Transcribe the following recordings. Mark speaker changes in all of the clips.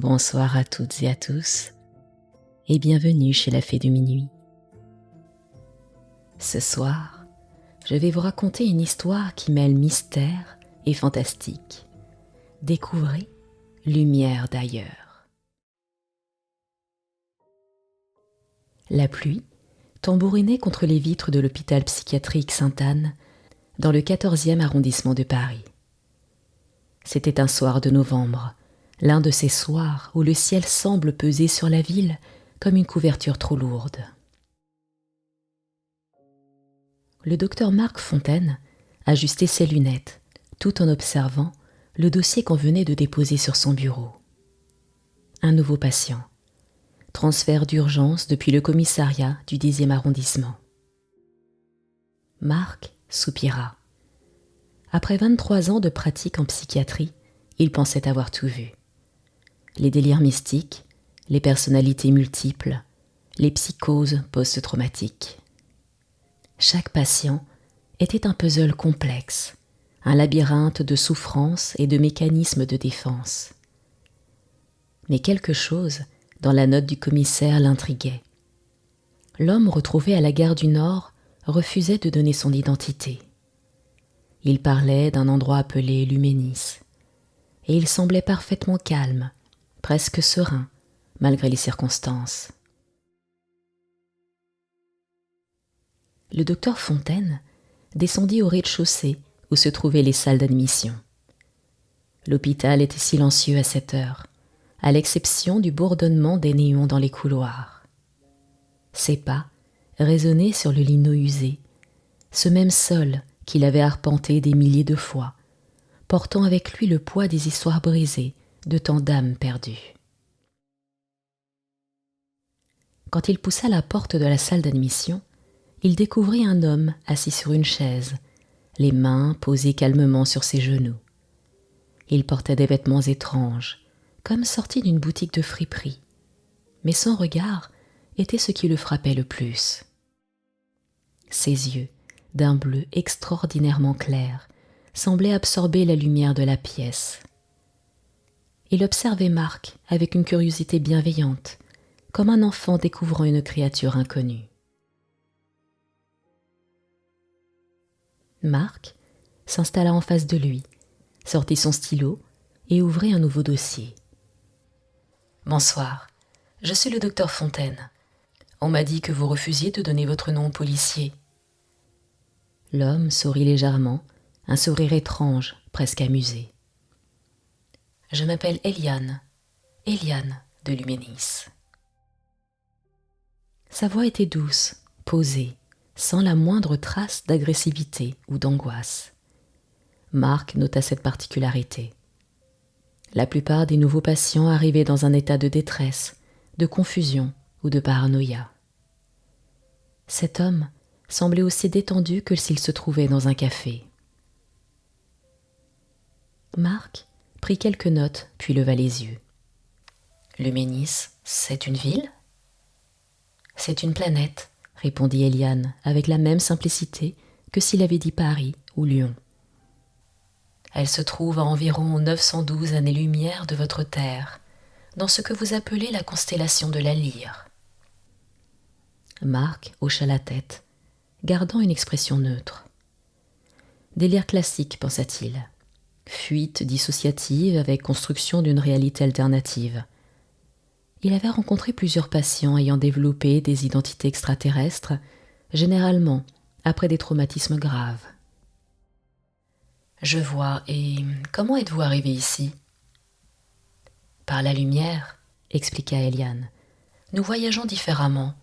Speaker 1: Bonsoir à toutes et à tous, et bienvenue chez la Fée du Minuit. Ce soir, je vais vous raconter une histoire qui mêle mystère et fantastique. Découvrez Lumière d'ailleurs. La pluie tambourinait contre les vitres de l'hôpital psychiatrique Sainte-Anne, dans le 14e arrondissement de Paris. C'était un soir de novembre, l'un de ces soirs où le ciel semble peser sur la ville comme une couverture trop lourde. Le docteur Marc Fontaine ajustait ses lunettes, tout en observant le dossier qu'on venait de déposer sur son bureau. Un nouveau patient. Transfert d'urgence depuis le commissariat du 10e arrondissement. Marc soupira. Après 23 ans de pratique en psychiatrie, il pensait avoir tout vu. Les délires mystiques, les personnalités multiples, les psychoses post-traumatiques. Chaque patient était un puzzle complexe, un labyrinthe de souffrances et de mécanismes de défense. Mais quelque chose dans la note du commissaire l'intriguait. L'homme retrouvé à la gare du Nord refusait de donner son identité. Il parlait d'un endroit appelé Luménis, et il semblait parfaitement calme, presque serein, malgré les circonstances. Le docteur Fontaine descendit au rez-de-chaussée où se trouvaient les salles d'admission. L'hôpital était silencieux à cette heure, à l'exception du bourdonnement des néons dans les couloirs. Ses pas résonnaient sur le lino usé, ce même sol qu'il avait arpenté des milliers de fois, portant avec lui le poids des histoires brisées de tant d'âmes perdues. Quand il poussa la porte de la salle d'admission, il découvrit un homme assis sur une chaise, les mains posées calmement sur ses genoux. Il portait des vêtements étranges, comme sortis d'une boutique de friperie, mais son regard était ce qui le frappait le plus. Ses yeux, d'un bleu extraordinairement clair, semblaient absorber la lumière de la pièce. Il observait Marc avec une curiosité bienveillante, comme un enfant découvrant une créature inconnue. Marc s'installa en face de lui, sortit son stylo et ouvrit un nouveau dossier. « Bonsoir, je suis le docteur Fontaine. On m'a dit que vous refusiez de donner votre nom au policier. » L'homme sourit légèrement, un sourire étrange, presque amusé. « Je m'appelle Eliane de Luménis. » Sa voix était douce, posée, sans la moindre trace d'agressivité ou d'angoisse. Marc nota cette particularité. La plupart des nouveaux patients arrivaient dans un état de détresse, de confusion ou de paranoïa. Cet homme semblait aussi détendu que s'il se trouvait dans un café. Marc prit quelques notes, puis leva les yeux. « Luménis, c'est une ville ? » ?»« C'est une planète, » répondit Eliane, avec la même simplicité que s'il avait dit Paris ou Lyon. « Elle se trouve à environ 912 années-lumière de votre Terre, dans ce que vous appelez la constellation de la Lyre. » Marc hocha la tête, gardant une expression neutre. « Délire classique, pensa-t-il. Fuite dissociative avec construction d'une réalité alternative. » Il avait rencontré plusieurs patients ayant développé des identités extraterrestres, généralement après des traumatismes graves. « Je vois, et comment êtes-vous arrivé ici ?»« Par la lumière, » expliqua Eliane. « Nous voyageons différemment.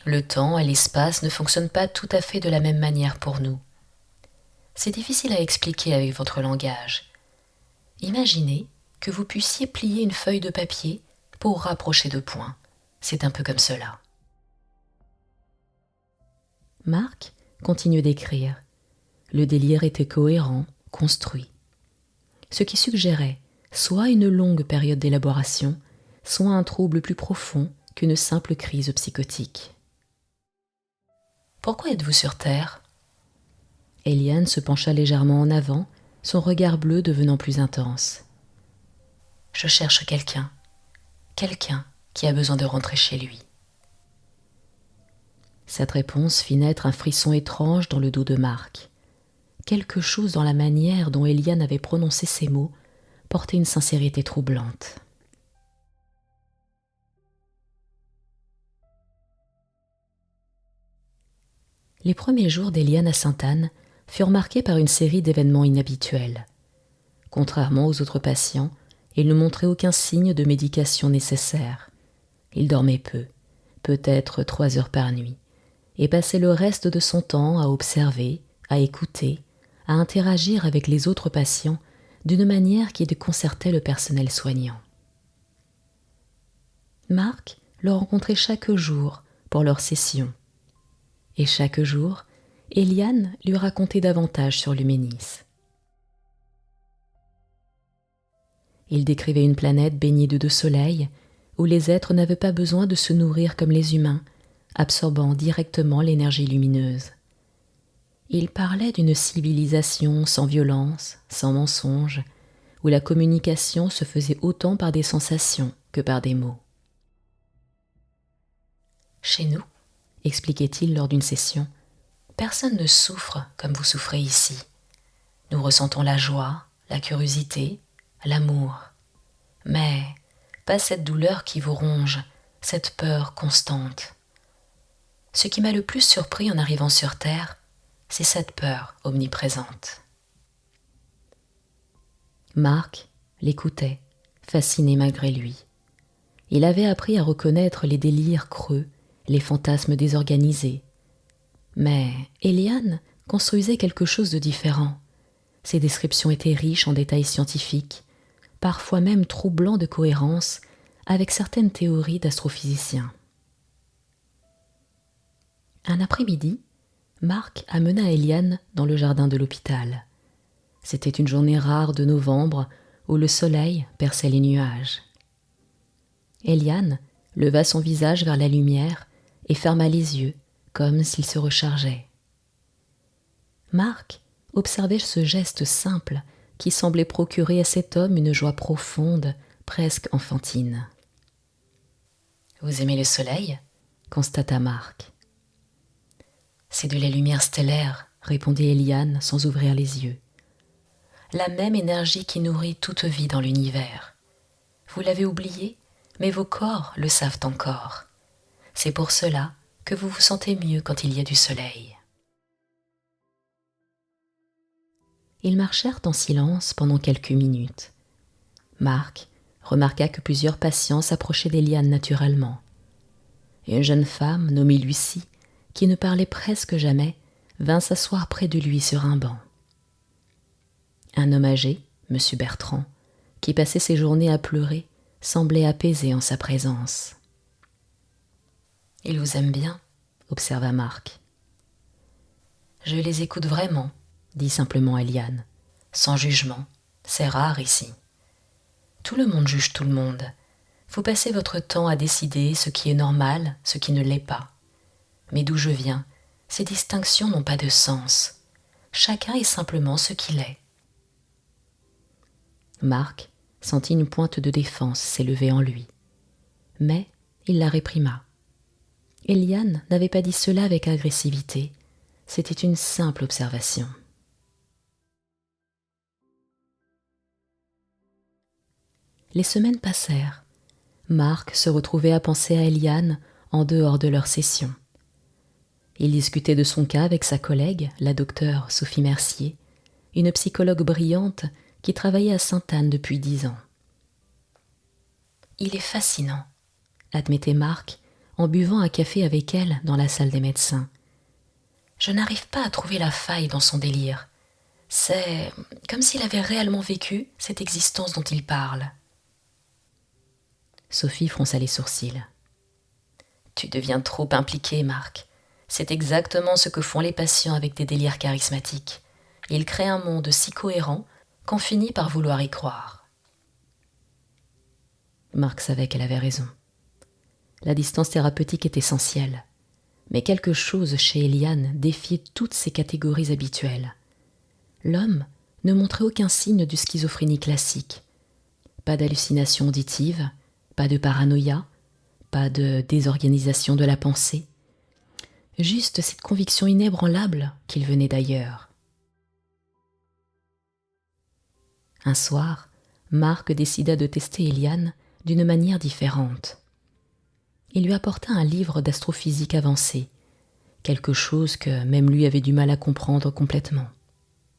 Speaker 1: Le temps et l'espace ne fonctionnent pas tout à fait de la même manière pour nous. C'est difficile à expliquer avec votre langage. Imaginez que vous puissiez plier une feuille de papier pour rapprocher deux points. C'est un peu comme cela. » Marc continue d'écrire. Le délire était cohérent, construit. Ce qui suggérait soit une longue période d'élaboration, soit un trouble plus profond qu'une simple crise psychotique. « Pourquoi êtes-vous sur Terre ?» Eliane se pencha légèrement en avant, son regard bleu devenant plus intense. « Je cherche quelqu'un. quelqu'un qui a besoin de rentrer chez lui. Cette réponse fit naître un frisson étrange dans le dos de Marc. Quelque chose dans la manière dont Eliane avait prononcé ces mots portait une sincérité troublante. Les premiers jours d'Eliane à Sainte-Anne furent marqués par une série d'événements inhabituels. Contrairement aux autres patients, il ne montrait aucun signe de médication nécessaire. Il dormait peu, peut-être 3 heures par nuit, et passait le reste de son temps à observer, à écouter, à interagir avec les autres patients d'une manière qui déconcertait le personnel soignant. Marc le rencontrait chaque jour pour leurs sessions. Et chaque jour, Eliane lui racontait davantage sur l'Euménis. Il décrivait une planète baignée de 2 soleils, où les êtres n'avaient pas besoin de se nourrir comme les humains, absorbant directement l'énergie lumineuse. Il parlait d'une civilisation sans violence, sans mensonge, où la communication se faisait autant par des sensations que par des mots. Chez nous, expliquait-il lors d'une session, personne ne souffre comme vous souffrez ici. Nous ressentons la joie, la curiosité, l'amour. Mais pas cette douleur qui vous ronge, cette peur constante. Ce qui m'a le plus surpris en arrivant sur Terre, c'est cette peur omniprésente. Marc l'écoutait, fasciné malgré lui. Il avait appris à reconnaître les délires creux, les fantasmes désorganisés. Mais Eliane construisait quelque chose de différent. Ses descriptions étaient riches en détails scientifiques, parfois même troublants de cohérence avec certaines théories d'astrophysiciens. Un après-midi, Marc amena Eliane dans le jardin de l'hôpital. C'était une journée rare de novembre où le soleil perçait les nuages. Eliane leva son visage vers la lumière et ferma les yeux comme s'il se rechargeait. Marc observait ce geste simple qui semblait procurer à cet homme une joie profonde, presque enfantine. « Vous aimez le soleil ?» constata Marc. « C'est de la lumière stellaire », répondit Eliane sans ouvrir les yeux. « La même énergie qui nourrit toute vie dans l'univers. Vous l'avez oublié, mais vos corps le savent encore. C'est pour cela que vous vous sentez mieux quand il y a du soleil. » Ils marchèrent en silence pendant quelques minutes. Marc remarqua que plusieurs patients s'approchaient d'Eliane naturellement. Une jeune femme, nommée Lucie, qui ne parlait presque jamais, vint s'asseoir près de lui sur un banc. Un homme âgé, M. Bertrand, qui passait ses journées à pleurer, semblait apaisé en sa présence. « Ils vous aiment bien » observa Marc. « Je les écoute vraiment » dit simplement Eliane. « Sans jugement, c'est rare ici. Tout le monde juge tout le monde. Vous passez votre temps à décider ce qui est normal, ce qui ne l'est pas. Mais d'où je viens, ces distinctions n'ont pas de sens. Chacun est simplement ce qu'il est. » Marc sentit une pointe de défense s'élever en lui. Mais il la réprima. Eliane n'avait pas dit cela avec agressivité. C'était une simple observation. Les semaines passèrent. Marc se retrouvait à penser à Eliane en dehors de leur session. Il discutait de son cas avec sa collègue, la docteure Sophie Mercier, une psychologue brillante qui travaillait à Sainte-Anne depuis 10 ans. « Il est fascinant », admettait Marc en buvant un café avec elle dans la salle des médecins. « Je n'arrive pas à trouver la faille dans son délire. C'est comme s'il avait réellement vécu cette existence dont il parle. » Sophie fronça les sourcils. « Tu deviens trop impliqué, Marc. C'est exactement ce que font les patients avec des délires charismatiques. Ils créent un monde si cohérent qu'on finit par vouloir y croire. » Marc savait qu'elle avait raison. La distance thérapeutique est essentielle, mais quelque chose chez Eliane défiait toutes ces catégories habituelles. L'homme ne montrait aucun signe de schizophrénie classique. Pas d'hallucination auditive, Pas de paranoïa, pas de désorganisation de la pensée, juste cette conviction inébranlable qu'il venait d'ailleurs. Un soir, Marc décida de tester Eliane d'une manière différente. Il lui apporta un livre d'astrophysique avancée, quelque chose que même lui avait du mal à comprendre complètement.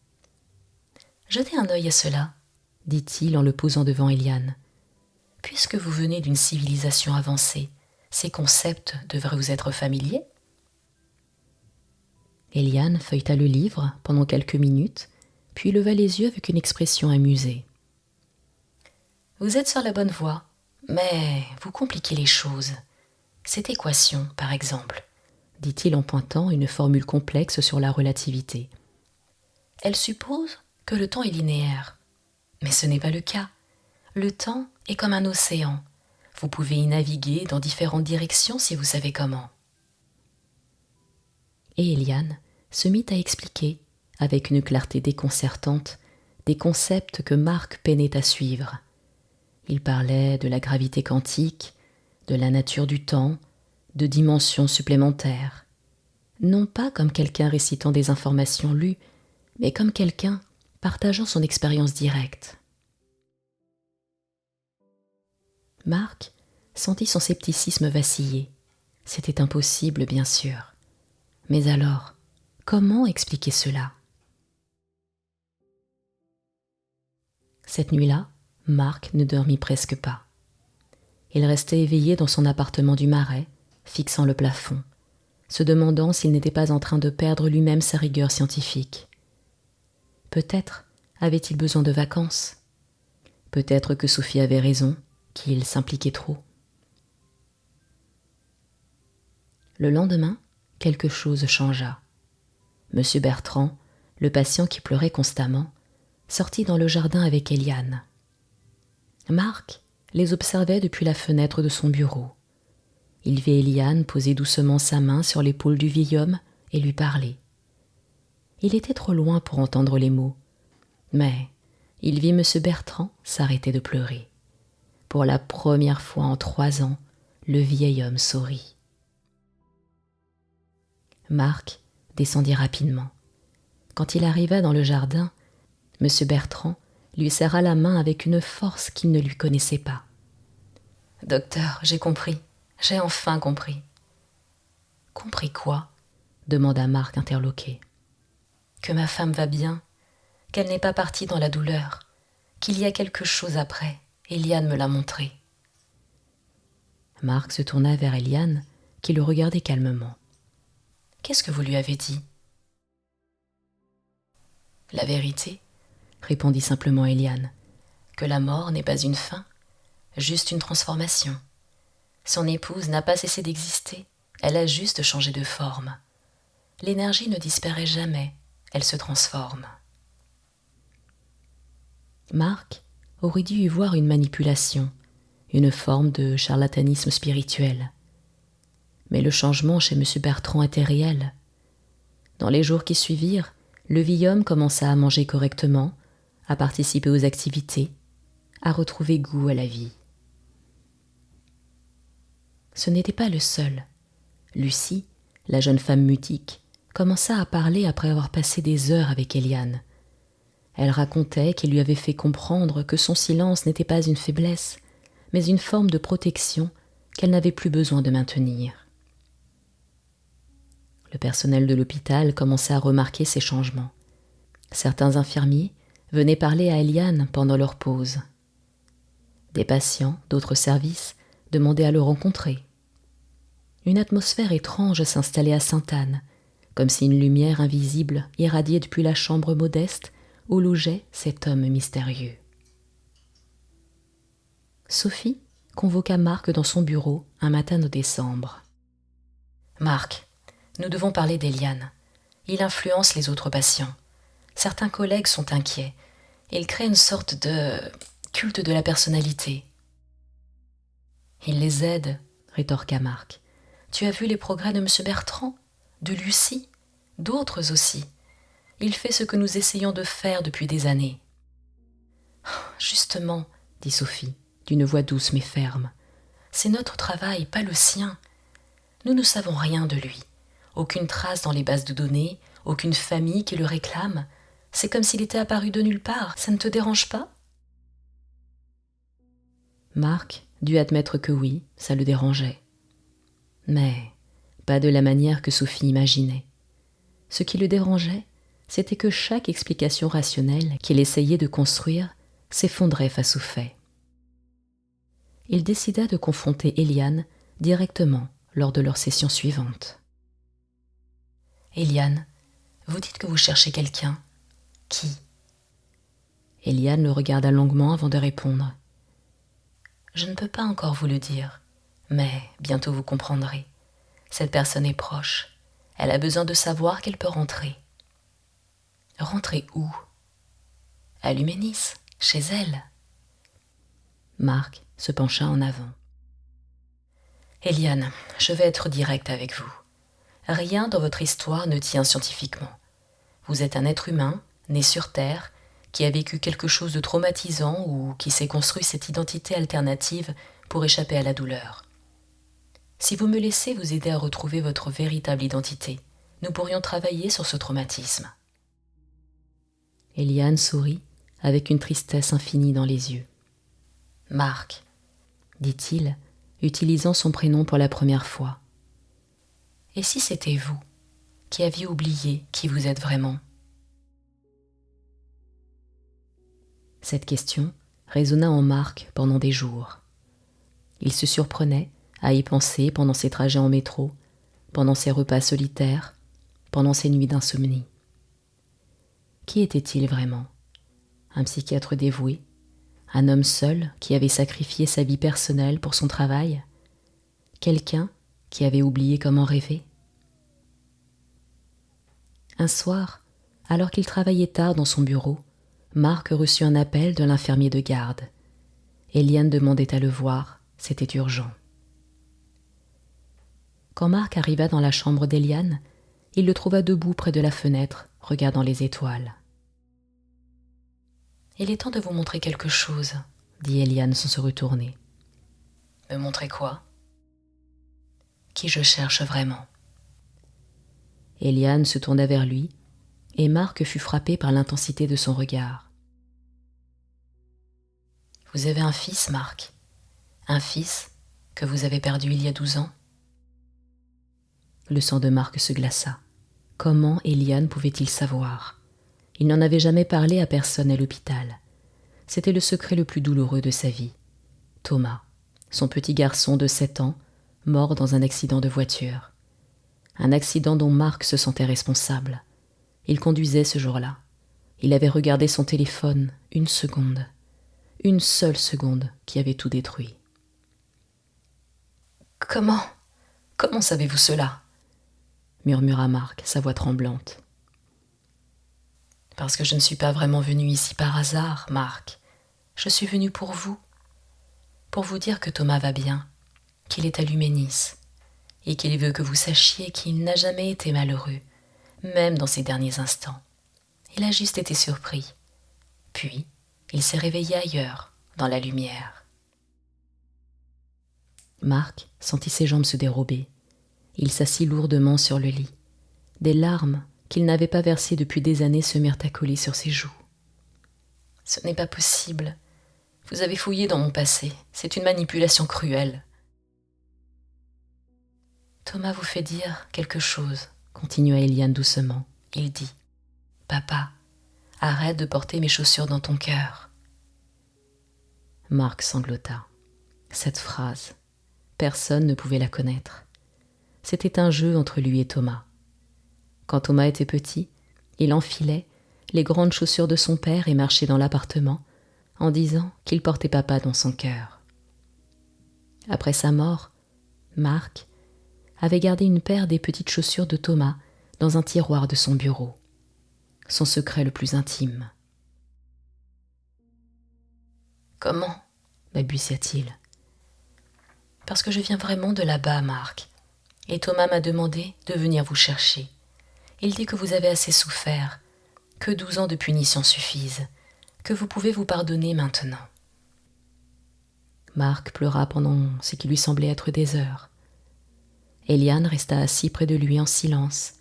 Speaker 1: « Jetez un œil à cela, » dit-il en le posant devant Eliane. « Puisque vous venez d'une civilisation avancée, ces concepts devraient vous être familiers ?» Eliane feuilleta le livre pendant quelques minutes, puis leva les yeux avec une expression amusée. « Vous êtes sur la bonne voie, mais vous compliquez les choses. Cette équation, par exemple, dit-il en pointant une formule complexe sur la relativité. Elle suppose que le temps est linéaire. Mais ce n'est pas le cas. Le temps est comme un océan. Vous pouvez y naviguer dans différentes directions si vous savez comment. » Et Eliane se mit à expliquer, avec une clarté déconcertante, des concepts que Marc peinait à suivre. Il parlait de la gravité quantique, de la nature du temps, de dimensions supplémentaires. Non pas comme quelqu'un récitant des informations lues, mais comme quelqu'un partageant son expérience directe. Marc sentit son scepticisme vaciller. C'était impossible, bien sûr. Mais alors, comment expliquer cela ? Cette nuit-là, Marc ne dormit presque pas. Il restait éveillé dans son appartement du Marais, fixant le plafond, se demandant s'il n'était pas en train de perdre lui-même sa rigueur scientifique. Peut-être avait-il besoin de vacances. Peut-être que Sophie avait raison, qu'il s'impliquait trop. Le lendemain, quelque chose changea. Monsieur Bertrand, le patient qui pleurait constamment, sortit dans le jardin avec Eliane. Marc les observait depuis la fenêtre de son bureau. Il vit Eliane poser doucement sa main sur l'épaule du vieil homme et lui parler. Il était trop loin pour entendre les mots, mais il vit monsieur Bertrand s'arrêter de pleurer. Pour la première fois en 3 ans, le vieil homme sourit. Marc descendit rapidement. Quand il arriva dans le jardin, monsieur Bertrand lui serra la main avec une force qu'il ne lui connaissait pas. « Docteur, j'ai compris. J'ai enfin compris. »« Compris quoi ?» demanda Marc interloqué. « Que ma femme va bien, qu'elle n'est pas partie dans la douleur, qu'il y a quelque chose après. Eliane me l'a montré. » Marc se tourna vers Eliane, qui le regardait calmement. « Qu'est-ce que vous lui avez dit ?»« La vérité, » répondit simplement Eliane, « que la mort n'est pas une fin, juste une transformation. Son épouse n'a pas cessé d'exister, elle a juste changé de forme. L'énergie ne disparaît jamais, elle se transforme. » Marc aurait dû y voir une manipulation, une forme de charlatanisme spirituel. Mais le changement chez M. Bertrand était réel. Dans les jours qui suivirent, le vieil homme commença à manger correctement, à participer aux activités, à retrouver goût à la vie. Ce n'était pas le seul. Lucie, la jeune femme mutique, commença à parler après avoir passé des heures avec Eliane. Elle racontait qu'il lui avait fait comprendre que son silence n'était pas une faiblesse, mais une forme de protection qu'elle n'avait plus besoin de maintenir. Le personnel de l'hôpital commençait à remarquer ces changements. Certains infirmiers venaient parler à Eliane pendant leur pause. Des patients d'autres services demandaient à le rencontrer. Une atmosphère étrange s'installait à Sainte-Anne, comme si une lumière invisible irradiait depuis la chambre modeste où logeait cet homme mystérieux. Sophie convoqua Marc dans son bureau un matin de décembre. « Marc, nous devons parler d'Eliane. Il influence les autres patients. Certains collègues sont inquiets. Il crée une sorte de culte de la personnalité. »« Il les aide, » rétorqua Marc. « Tu as vu les progrès de M. Bertrand, de Lucie, d'autres aussi. Il fait ce que nous essayons de faire depuis des années. »« Justement, » dit Sophie, d'une voix douce mais ferme, c'est notre travail, pas le sien. Nous ne savons rien de lui. Aucune trace dans les bases de données, aucune famille qui le réclame. C'est comme s'il était apparu de nulle part. Ça ne te dérange pas ? Marc dut admettre que oui, ça le dérangeait. Mais pas de la manière que Sophie imaginait. Ce qui le dérangeait, c'était que chaque explication rationnelle qu'il essayait de construire s'effondrait face aux faits. Il décida de confronter Eliane directement lors de leur session suivante. « Eliane, vous dites que vous cherchez quelqu'un. Qui ?» Eliane le regarda longuement avant de répondre. « Je ne peux pas encore vous le dire, mais bientôt vous comprendrez. Cette personne est proche. Elle a besoin de savoir qu'elle peut rentrer. » « Rentrer où ? » ?»« À Luménis, chez elle. » Marc se pencha en avant. « Eliane, je vais être direct avec vous. Rien dans votre histoire ne tient scientifiquement. Vous êtes un être humain, né sur Terre, qui a vécu quelque chose de traumatisant ou qui s'est construit cette identité alternative pour échapper à la douleur. Si vous me laissez vous aider à retrouver votre véritable identité, nous pourrions travailler sur ce traumatisme. » Eliane sourit avec une tristesse infinie dans les yeux. « Marc, » dit-il, utilisant son prénom pour la première fois. « Et si c'était vous qui aviez oublié qui vous êtes vraiment ?» Cette question résonna en Marc pendant des jours. Il se surprenait à y penser pendant ses trajets en métro, pendant ses repas solitaires, pendant ses nuits d'insomnie. Qui était-il vraiment ? Un psychiatre dévoué ? Un homme seul qui avait sacrifié sa vie personnelle pour son travail ? Quelqu'un qui avait oublié comment rêver ? Un soir, alors qu'il travaillait tard dans son bureau, Marc reçut un appel de l'infirmier de garde. Eliane demandait à le voir, c'était urgent. Quand Marc arriva dans la chambre d'Eliane, il le trouva debout près de la fenêtre, regardant les étoiles. « Il est temps de vous montrer quelque chose, » dit Eliane sans se retourner. « Me montrer quoi ? » ?»« Qui je cherche vraiment. » Eliane se tourna vers lui, et Marc fut frappé par l'intensité de son regard. « Vous avez un fils, Marc ? Un fils que vous avez perdu il y a 12 ans ?» Le sang de Marc se glaça. Comment Eliane pouvait-il savoir ? Il n'en avait jamais parlé à personne à l'hôpital. C'était le secret le plus douloureux de sa vie. Thomas, son petit garçon de 7 ans, mort dans un accident de voiture. Un accident dont Marc se sentait responsable. Il conduisait ce jour-là. Il avait regardé son téléphone une seconde. Une seule seconde qui avait tout détruit. « Comment savez-vous cela ?» murmura Marc, sa voix tremblante. « Parce que je ne suis pas vraiment venu ici par hasard, Marc. Je suis venu pour vous dire que Thomas va bien, qu'il est à Luménis, et qu'il veut que vous sachiez qu'il n'a jamais été malheureux, même dans ses derniers instants. Il a juste été surpris. Puis, il s'est réveillé ailleurs, dans la lumière. » Marc sentit ses jambes se dérober. Il s'assit lourdement sur le lit. Des larmes qu'il n'avait pas versées depuis des années se mirent à coller sur ses joues. « Ce n'est pas possible. Vous avez fouillé dans mon passé. C'est une manipulation cruelle. » « Thomas vous fait dire quelque chose, » continua Eliane doucement. Il dit « Papa, arrête de porter mes chaussures dans ton cœur. » Marc sanglota. Cette phrase, personne ne pouvait la connaître. C'était un jeu entre lui et Thomas. Quand Thomas était petit, il enfilait les grandes chaussures de son père et marchait dans l'appartement en disant qu'il portait papa dans son cœur. Après sa mort, Marc avait gardé une paire des petites chaussures de Thomas dans un tiroir de son bureau, son secret le plus intime. « Comment ?» balbutia-t-il. « Parce que je viens vraiment de là-bas, Marc. Et Thomas m'a demandé de venir vous chercher. Il dit que vous avez assez souffert, que 12 ans de punition suffisent, que vous pouvez vous pardonner maintenant. » Marc pleura pendant ce qui lui semblait être des heures. Eliane resta assis près de lui en silence,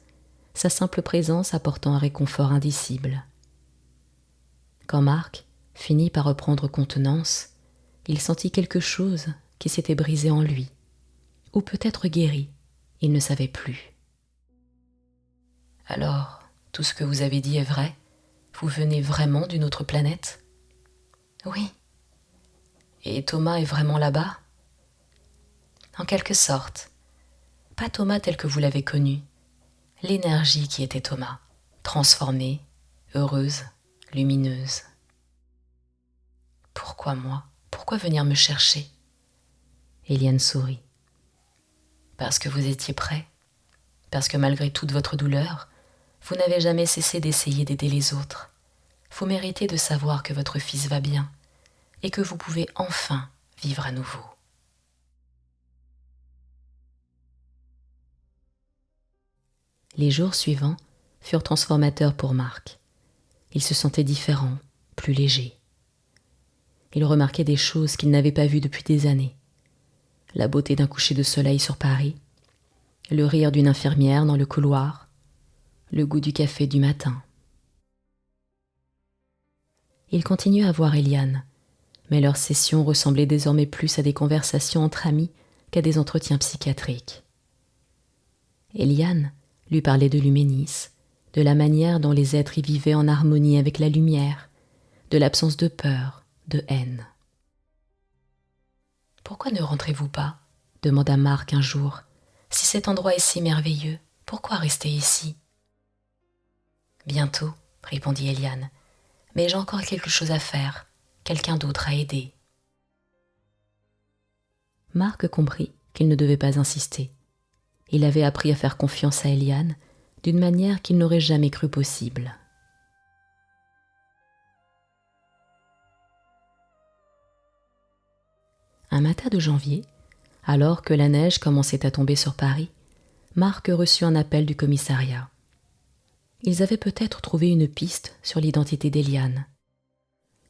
Speaker 1: sa simple présence apportant un réconfort indicible. Quand Marc finit par reprendre contenance, il sentit quelque chose qui s'était brisé en lui, ou peut-être guéri, il ne savait plus. « Alors, tout ce que vous avez dit est vrai ? Vous venez vraiment d'une autre planète ? » ?»« Oui. »« Et Thomas est vraiment là-bas ? » ?»« En quelque sorte. Pas Thomas tel que vous l'avez connu. L'énergie qui était Thomas, transformée, heureuse, lumineuse. » « Pourquoi moi ? Pourquoi venir me chercher ?» Eliane sourit. « Parce que vous étiez prêt. Parce que malgré toute votre douleur, vous n'avez jamais cessé d'essayer d'aider les autres. Vous méritez de savoir que votre fils va bien et que vous pouvez enfin vivre à nouveau. » Les jours suivants furent transformateurs pour Marc. Il se sentait différent, plus léger. Il remarquait des choses qu'il n'avait pas vues depuis des années. La beauté d'un coucher de soleil sur Paris, le rire d'une infirmière dans le couloir, le goût du café du matin. Il continuait à voir Eliane, mais leurs sessions ressemblaient désormais plus à des conversations entre amis qu'à des entretiens psychiatriques. Eliane lui parlait de l'huménisme, de la manière dont les êtres y vivaient en harmonie avec la lumière, de l'absence de peur, de haine. « Pourquoi ne rentrez-vous pas ?» demanda Marc un jour. « Si cet endroit est si merveilleux, pourquoi rester ici ?»« Bientôt, » répondit Eliane, « mais j'ai encore quelque chose à faire, quelqu'un d'autre à aider. » Marc comprit qu'il ne devait pas insister. Il avait appris à faire confiance à Eliane d'une manière qu'il n'aurait jamais cru possible. Un matin de janvier, alors que la neige commençait à tomber sur Paris, Marc reçut un appel du commissariat. Ils avaient peut-être trouvé une piste sur l'identité d'Eliane.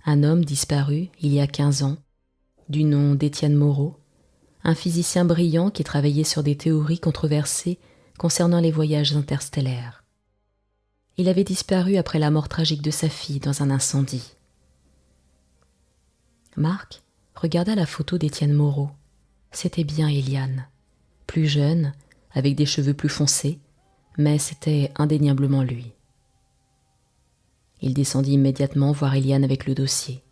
Speaker 1: Un homme disparu il y a 15 ans, du nom d'Étienne Moreau, un physicien brillant qui travaillait sur des théories controversées concernant les voyages interstellaires. Il avait disparu après la mort tragique de sa fille dans un incendie. Marc regarda la photo d'Étienne Moreau. C'était bien Eliane, plus jeune, avec des cheveux plus foncés, mais c'était indéniablement lui. Il descendit immédiatement voir Eliane avec le dossier.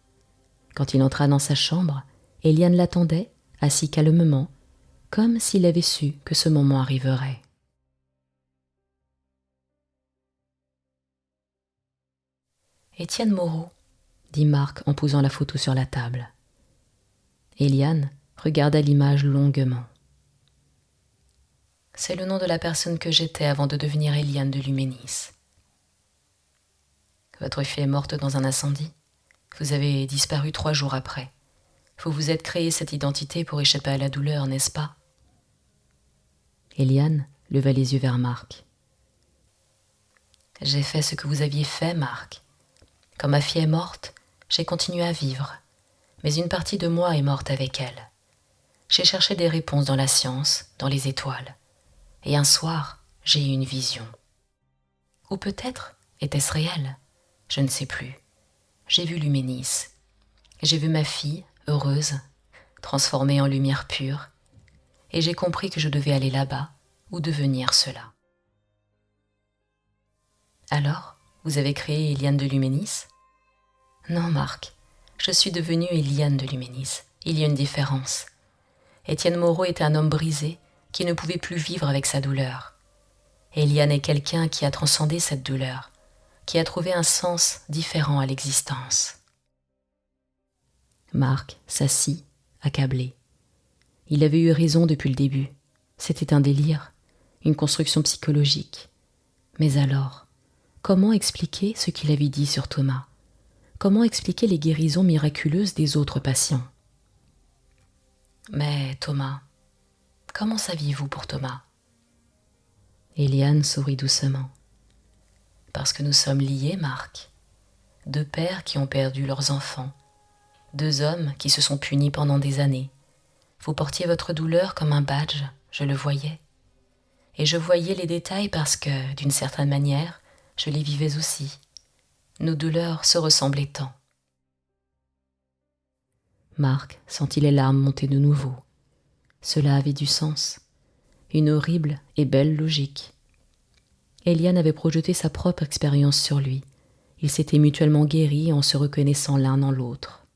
Speaker 1: Quand il entra dans sa chambre, Eliane l'attendait, assis calmement, comme s'il avait su que ce moment arriverait. « Étienne Moreau, » dit Marc en posant la photo sur la table. Eliane regarda l'image longuement. « C'est le nom de la personne que j'étais avant de devenir Eliane de l'Huménis. Votre fille est morte dans un incendie. Vous avez disparu 3 jours après. Vous vous êtes créé cette identité pour échapper à la douleur, n'est-ce pas ?» Eliane leva les yeux vers Marc. « J'ai fait ce que vous aviez fait, Marc. Quand ma fille est morte, j'ai continué à vivre, mais une partie de moi est morte avec elle. J'ai cherché des réponses dans la science, dans les étoiles, et un soir, j'ai eu une vision. Ou peut-être était-ce réel, je ne sais plus. J'ai vu l'Huménis. J'ai vu ma fille, heureuse, transformée en lumière pure, et j'ai compris que je devais aller là-bas ou devenir cela. » « Alors, vous avez créé Eliane de l'Huménis ?»« Non, Marc, je suis devenue Eliane de l'Huménis. Il y a une différence. Étienne Moreau était un homme brisé qui ne pouvait plus vivre avec sa douleur. Eliane est quelqu'un qui a transcendé cette douleur, qui a trouvé un sens différent à l'existence. » Marc s'assit, accablé. Il avait eu raison depuis le début. C'était un délire, une construction psychologique. Mais alors, comment expliquer ce qu'il avait dit sur Thomas ? Comment expliquer les guérisons miraculeuses des autres patients ? Mais Thomas, comment saviez-vous pour Thomas ? Eliane sourit doucement. Parce que nous sommes liés, Marc. 2 pères qui ont perdu leurs enfants, 2 hommes qui se sont punis pendant des années. Vous portiez votre douleur comme un badge, je le voyais. Et je voyais les détails parce que, d'une certaine manière, je les vivais aussi. Nos douleurs se ressemblaient tant. Marc sentit les larmes monter de nouveau. Cela avait du sens. Une horrible et belle logique. Eliane avait projeté sa propre expérience sur lui. Ils s'étaient mutuellement guéris en se reconnaissant l'un dans l'autre.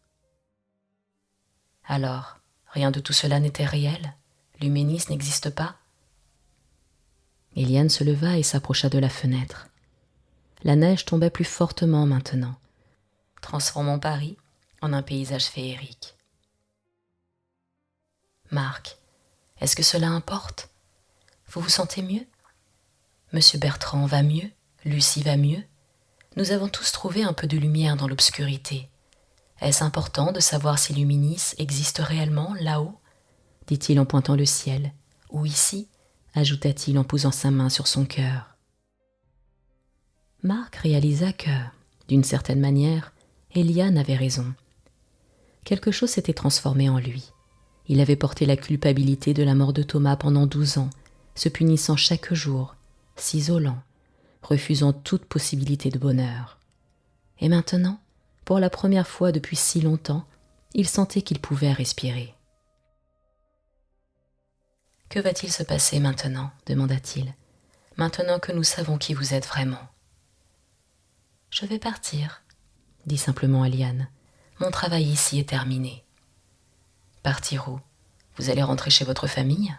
Speaker 1: Alors, rien de tout cela n'était réel? L'huménisme n'existe pas? Eliane se leva et s'approcha de la fenêtre. La neige tombait plus fortement maintenant, transformant Paris en un paysage féerique. Marc, est-ce que cela importe? Vous vous sentez mieux? Monsieur Bertrand va mieux? Lucie va mieux? Nous avons tous trouvé un peu de lumière dans l'obscurité. Est-ce important de savoir si Luminis existe réellement là-haut? Dit-il en pointant le ciel. Ou ici? Ajouta-t-il en posant sa main sur son cœur. Marc réalisa que, d'une certaine manière, Eliane avait raison. Quelque chose s'était transformé en lui. Il avait porté la culpabilité de la mort de Thomas pendant 12 ans, se punissant chaque jour, s'isolant, refusant toute possibilité de bonheur. Et maintenant, pour la première fois depuis si longtemps, il sentait qu'il pouvait respirer. « Que va-t-il se passer maintenant ?» demanda-t-il. « Maintenant que nous savons qui vous êtes vraiment. »« Je vais partir, » dit simplement Eliane. « Mon travail ici est terminé. »« Partir où? Vous allez rentrer chez votre famille ?»«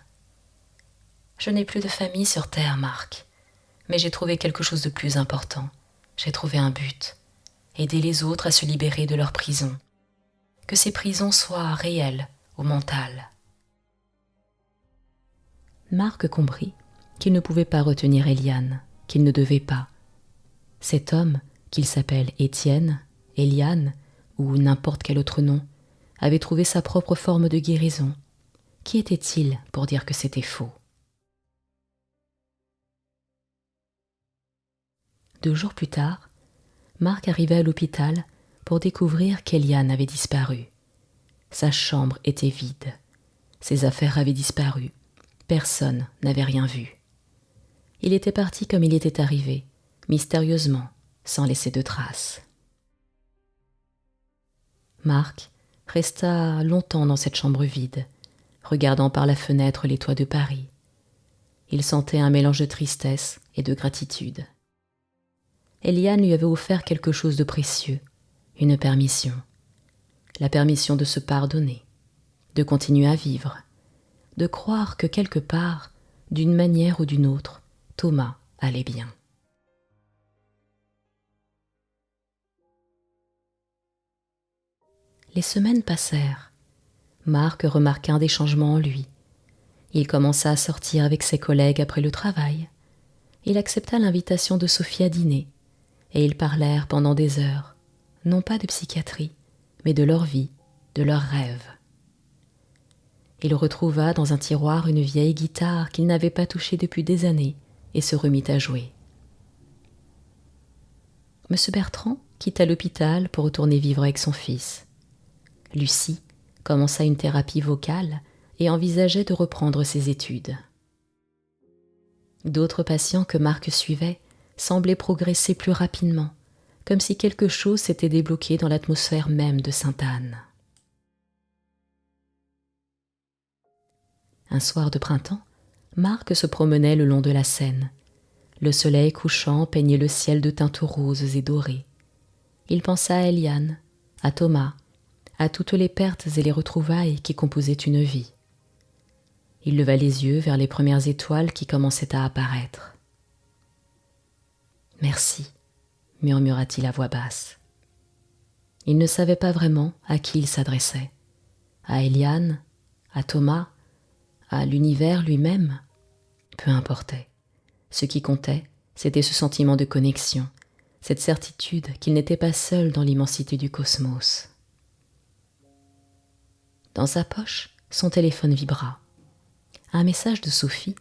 Speaker 1: Je n'ai plus de famille sur terre, Marc. Mais j'ai trouvé quelque chose de plus important. J'ai trouvé un but. Aider les autres à se libérer de leur prison. Que ces prisons soient réelles ou mentales. » Marc comprit qu'il ne pouvait pas retenir Eliane, qu'il ne devait pas. Cet homme, qu'il s'appelle Étienne, Eliane ou n'importe quel autre nom, avait trouvé sa propre forme de guérison. Qui était-il pour dire que c'était faux? 2 jours plus tard, Marc arrivait à l'hôpital pour découvrir qu'Eliane avait disparu. Sa chambre était vide. Ses affaires avaient disparu. Personne n'avait rien vu. Il était parti comme il était arrivé, mystérieusement, sans laisser de traces. Marc resta longtemps dans cette chambre vide, regardant par la fenêtre les toits de Paris. Il sentait un mélange de tristesse et de gratitude. Eliane lui avait offert quelque chose de précieux, une permission. La permission de se pardonner, de continuer à vivre, de croire que quelque part, d'une manière ou d'une autre, Thomas allait bien. Les semaines passèrent. Marc remarqua des changements en lui. Il commença à sortir avec ses collègues après le travail. Il accepta l'invitation de Sophie à dîner, et ils parlèrent pendant des heures, non pas de psychiatrie, mais de leur vie, de leurs rêves. Il retrouva dans un tiroir une vieille guitare qu'il n'avait pas touchée depuis des années et se remit à jouer. M. Bertrand quitta l'hôpital pour retourner vivre avec son fils. Lucie commença une thérapie vocale et envisageait de reprendre ses études. D'autres patients que Marc suivait semblaient progresser plus rapidement, comme si quelque chose s'était débloqué dans l'atmosphère même de Sainte-Anne. Un soir de printemps, Marc se promenait le long de la Seine. Le soleil couchant peignait le ciel de teintes roses et dorées. Il pensa à Eliane, à Thomas, à toutes les pertes et les retrouvailles qui composaient une vie. Il leva les yeux vers les premières étoiles qui commençaient à apparaître. « Merci » murmura-t-il à voix basse. Il ne savait pas vraiment à qui il s'adressait. À Eliane, à Thomas, à l'univers lui-même. Peu importait. Ce qui comptait, c'était ce sentiment de connexion, cette certitude qu'il n'était pas seul dans l'immensité du cosmos. Dans sa poche, son téléphone vibra. Un message de Sophie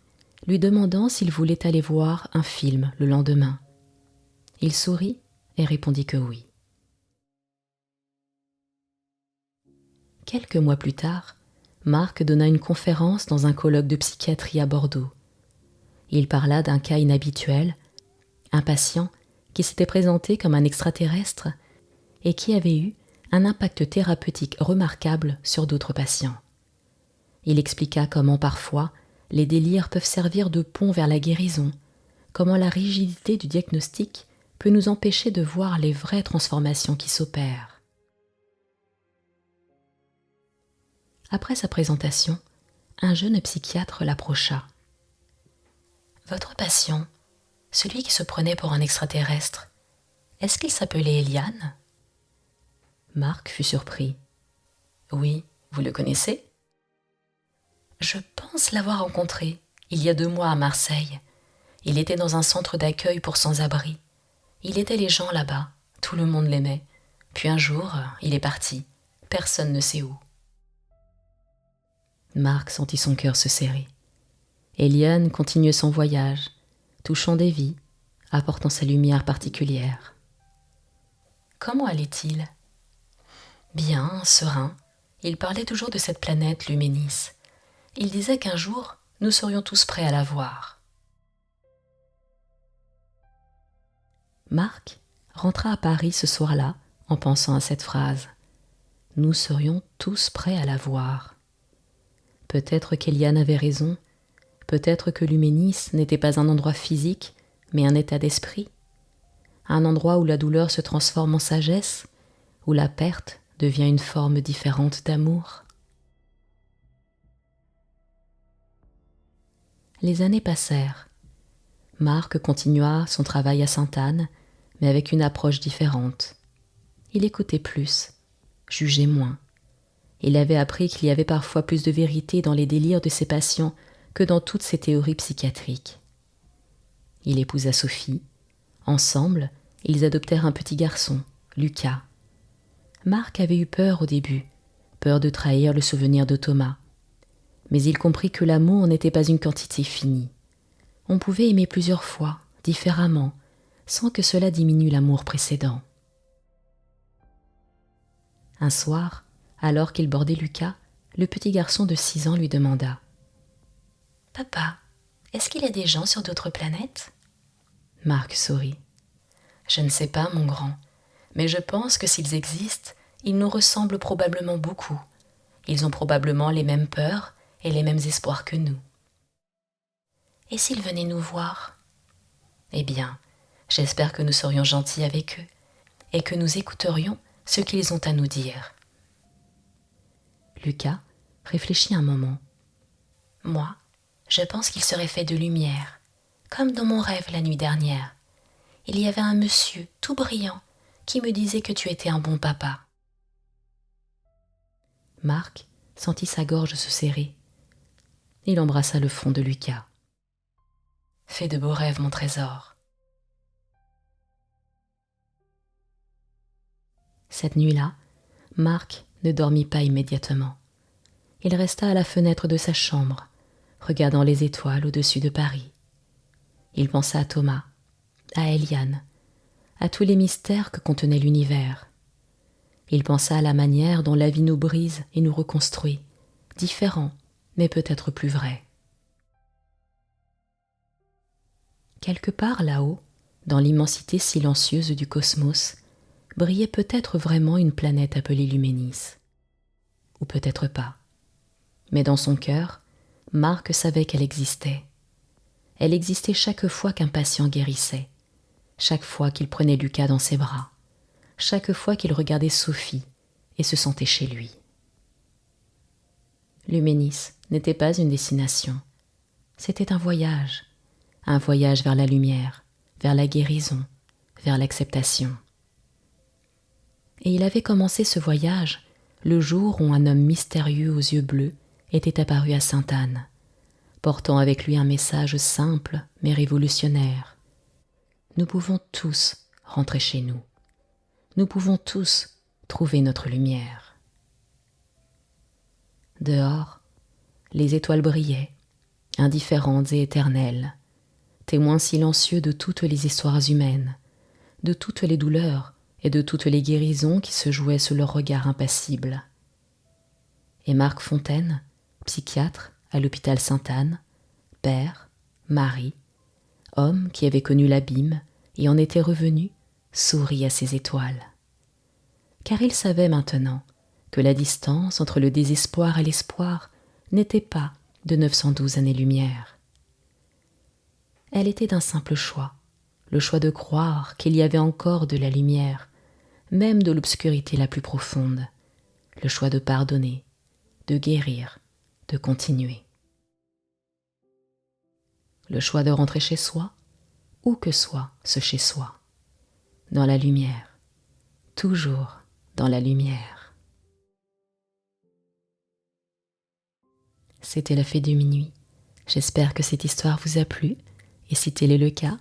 Speaker 1: lui demandant s'il voulait aller voir un film le lendemain. Il sourit et répondit que oui. Quelques mois plus tard, Marc donna une conférence dans un colloque de psychiatrie à Bordeaux. Il parla d'un cas inhabituel, un patient qui s'était présenté comme un extraterrestre et qui avait eu un impact thérapeutique remarquable sur d'autres patients. Il expliqua comment parfois les délires peuvent servir de pont vers la guérison, comment la rigidité du diagnostic peut nous empêcher de voir les vraies transformations qui s'opèrent. Après sa présentation, un jeune psychiatre l'approcha. « Votre patient, celui qui se prenait pour un extraterrestre, est-ce qu'il s'appelait Eliane ?» Marc fut surpris. « Oui, vous le connaissez ?»« Je pense l'avoir rencontré il y a 2 mois à Marseille. Il était dans un centre d'accueil pour sans-abri. Il aidait les gens là-bas, tout le monde l'aimait. Puis un jour, il est parti. Personne ne sait où. » Marc sentit son cœur se serrer. Eliane continuait son voyage, touchant des vies, apportant sa lumière particulière. Comment allait-il ? Bien, serein. Il parlait toujours de cette planète Luménis. Il disait qu'un jour, nous serions tous prêts à la voir. Marc rentra à Paris ce soir-là en pensant à cette phrase. Nous serions tous prêts à la voir. Peut-être qu'Eliane avait raison, peut-être que Luménis n'était pas un endroit physique, mais un état d'esprit. Un endroit où la douleur se transforme en sagesse, où la perte devient une forme différente d'amour. Les années passèrent. Marc continua son travail à Sainte-Anne, mais avec une approche différente. Il écoutait plus, jugeait moins. Il avait appris qu'il y avait parfois plus de vérité dans les délires de ses patients que dans toutes ses théories psychiatriques. Il épousa Sophie. Ensemble, ils adoptèrent un petit garçon, Lucas. Marc avait eu peur au début, peur de trahir le souvenir de Thomas. Mais il comprit que l'amour n'était pas une quantité finie. On pouvait aimer plusieurs fois, différemment, sans que cela diminue l'amour précédent. Un soir, alors qu'il bordait Lucas, le petit garçon de 6 ans lui demanda « Papa, est-ce qu'il y a des gens sur d'autres planètes ?» Marc sourit. « Je ne sais pas, mon grand, mais je pense que s'ils existent, ils nous ressemblent probablement beaucoup. Ils ont probablement les mêmes peurs et les mêmes espoirs que nous. » « Et s'ils venaient nous voir ? Eh bien, j'espère que nous serions gentils avec eux et que nous écouterions ce qu'ils ont à nous dire. » Lucas réfléchit un moment. « Moi, je pense qu'il serait fait de lumière, comme dans mon rêve la nuit dernière. Il y avait un monsieur tout brillant qui me disait que tu étais un bon papa. » Marc sentit sa gorge se serrer. Il embrassa le front de Lucas. « Fais de beaux rêves, mon trésor. » Cette nuit-là, Marc ne dormit pas immédiatement. Il resta à la fenêtre de sa chambre, regardant les étoiles au-dessus de Paris. Il pensa à Thomas, à Eliane, à tous les mystères que contenait l'univers. Il pensa à la manière dont la vie nous brise et nous reconstruit, différent, mais peut-être plus vrai. Quelque part là-haut, dans l'immensité silencieuse du cosmos, brillait peut-être vraiment une planète appelée Luménis. Ou peut-être pas. Mais dans son cœur, Marc savait qu'elle existait. Elle existait chaque fois qu'un patient guérissait, chaque fois qu'il prenait Lucas dans ses bras, chaque fois qu'il regardait Sophie et se sentait chez lui. Luménis n'était pas une destination, c'était un voyage vers la lumière, vers la guérison, vers l'acceptation. Et il avait commencé ce voyage le jour où un homme mystérieux aux yeux bleus était apparu à Sainte-Anne, portant avec lui un message simple mais révolutionnaire. Nous pouvons tous rentrer chez nous. Nous pouvons tous trouver notre lumière. Dehors, les étoiles brillaient, indifférentes et éternelles, témoins silencieux de toutes les histoires humaines, de toutes les douleurs et de toutes les guérisons qui se jouaient sous leur regard impassible. et Marc Fontaine, psychiatre à l'hôpital Sainte-Anne, père, mari, homme qui avait connu l'abîme et en était revenu, sourit à ses étoiles. Car il savait maintenant que la distance entre le désespoir et l'espoir n'était pas de 912 années-lumière. Elle était d'un simple choix, le choix de croire qu'il y avait encore de la lumière, même de l'obscurité la plus profonde, le choix de pardonner, de guérir, de continuer. Le choix de rentrer chez soi, où que soit ce chez soi, dans la lumière, toujours dans la lumière. C'était la Fée du Minuit. J'espère que cette histoire vous a plu, et si tel est le cas,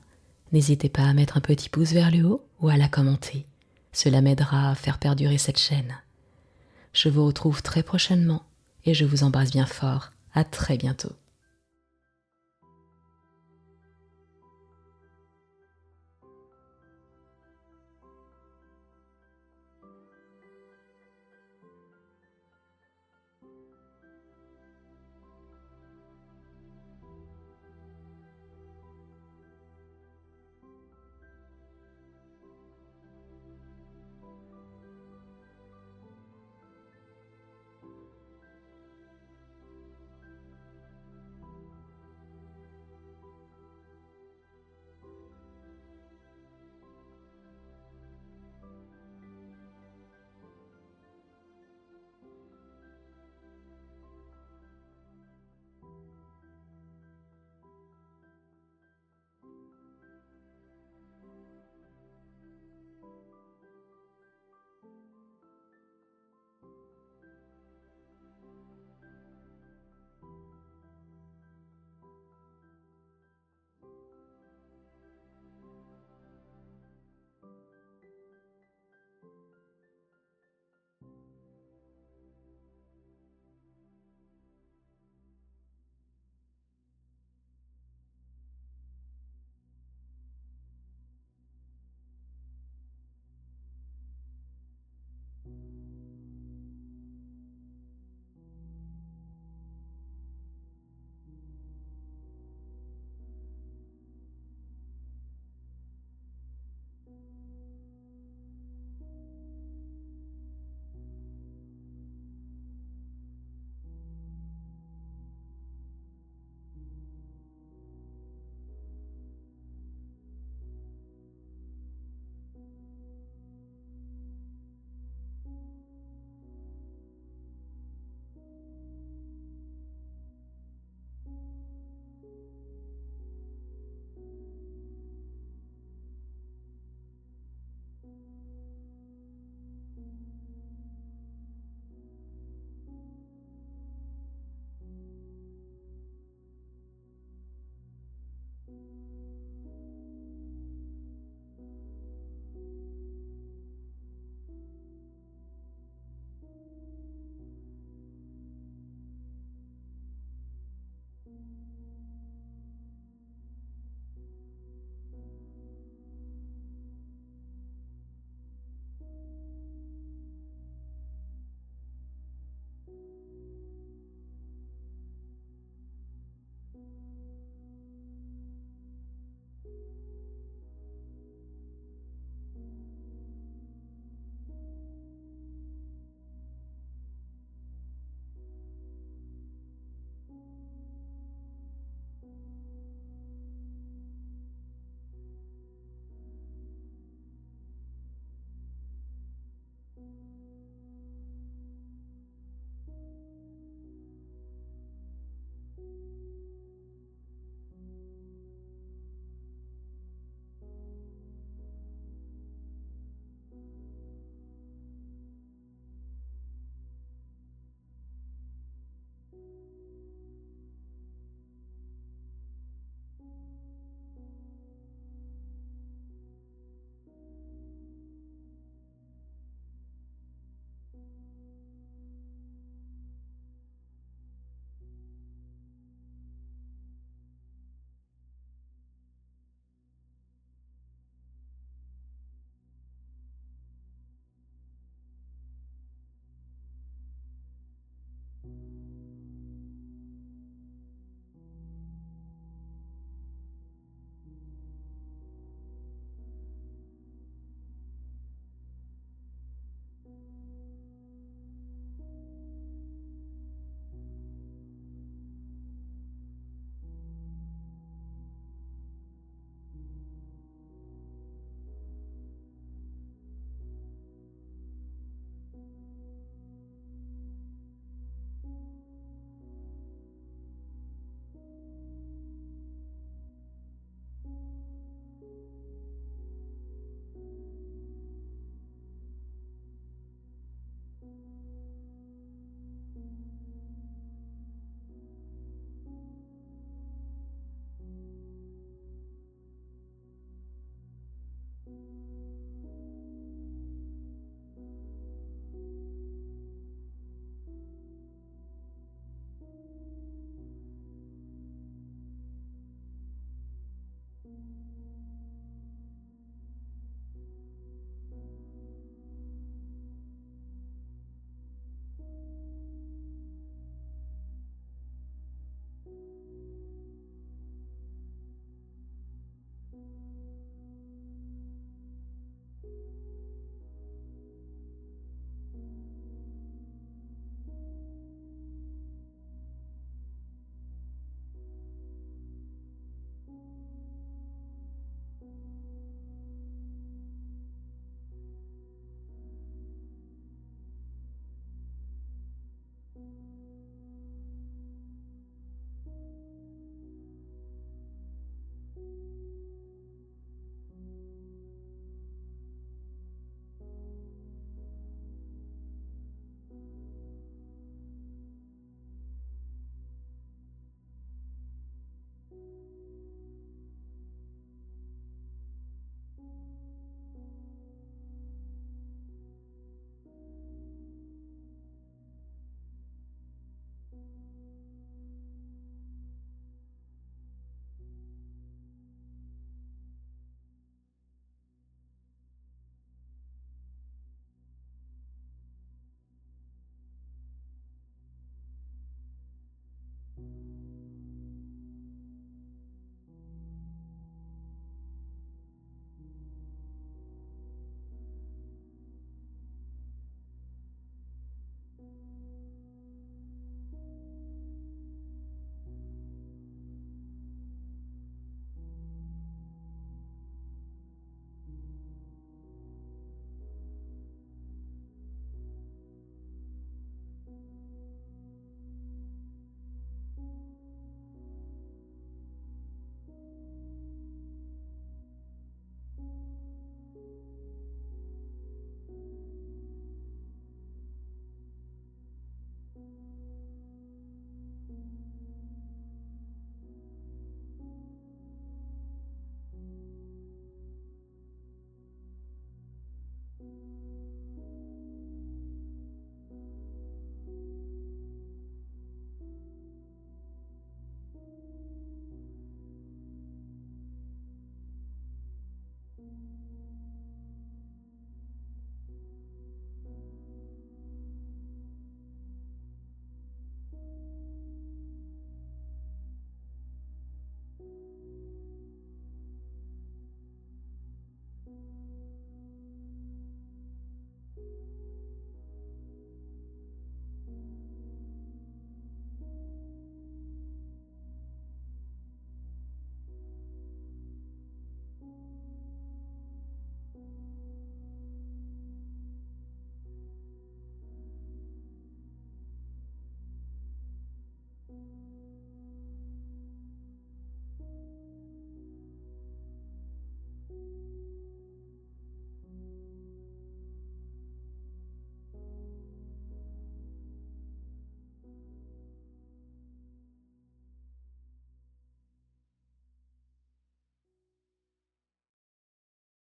Speaker 1: n'hésitez pas à mettre un petit pouce vers le haut ou à la commenter. Cela m'aidera à faire perdurer cette chaîne. Je vous retrouve très prochainement et je vous embrasse bien fort. À très bientôt.